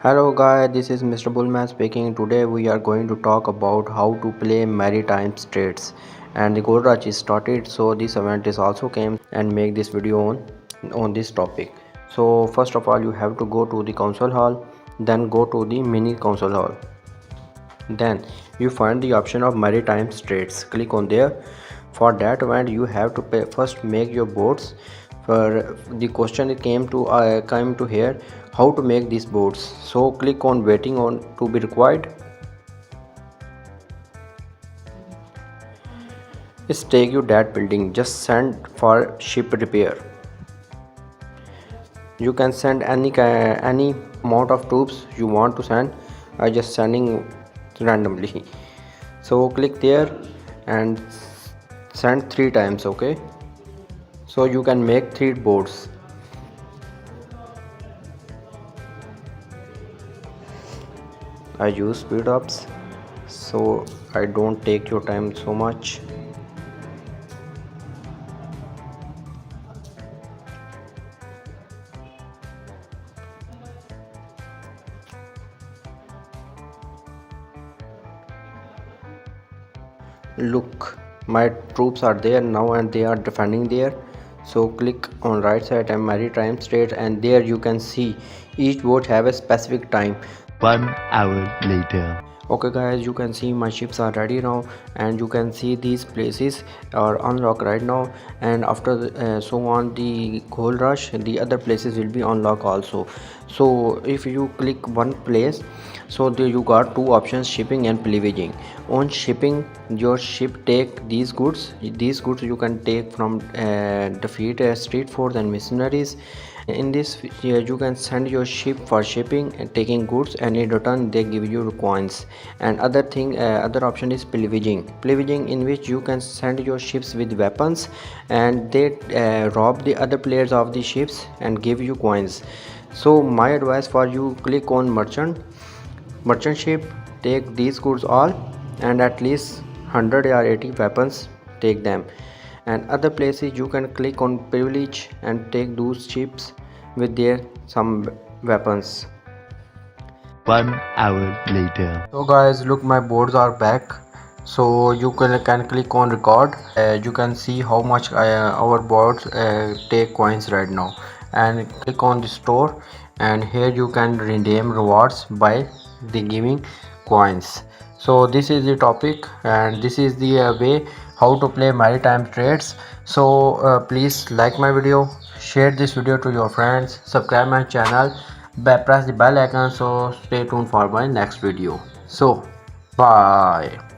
Hello guys, this is Mr. Bullman speaking. Today we are going to talk about how to play Maritime Straits, and the Gold Rush is started, so this event is also came and make this video on this topic. So first of all you have to go to the console hall, then go to the mini console hall, then you find the option of Maritime Straits. Click on there. For that event you have to first make your boats. For the question it came to here, how to make these boats. So click on waiting on to be required. It's take you that building. Just send for ship repair. You can send any amount of troops you want to send. I just sending randomly. So click there and send 3 times. Okay, so you can make 3 boards. I use speed ups so I don't take your time so much. Look, my troops are there now and they are defending there. So click on right side and Maritime State, and there you can see each boat have a specific time. 1 hour later. Okay guys, you can see my ships are ready now, and you can see these places are unlocked right now, and after so on the gold rush the other places will be unlocked also. So if you click one place, so there you got 2 options, shipping and pillaging. On shipping, your ship take these goods you can take from defeat street force and mercenaries. In this you can send your ship for shipping and taking goods, and in return they give you coins. And other option is pillaging, in which you can send your ships with weapons, and they rob the other players of the ships and give you coins. So my advice for you, click on merchant ship, take these goods all, and at least 100 or 80 weapons take them. And other places you can click on privilege and take those ships with their some weapons. 1 hour later. So guys, look, my boards are back. So you can click on record. You can see how much our boards take coins right now, and click on the store, and here you can redeem rewards by the giving coins. So this is the topic, and this is the way how to play maritime trades. So please like my video, share this video to your friends, subscribe my channel, press the bell icon, so stay tuned for my next video. So bye.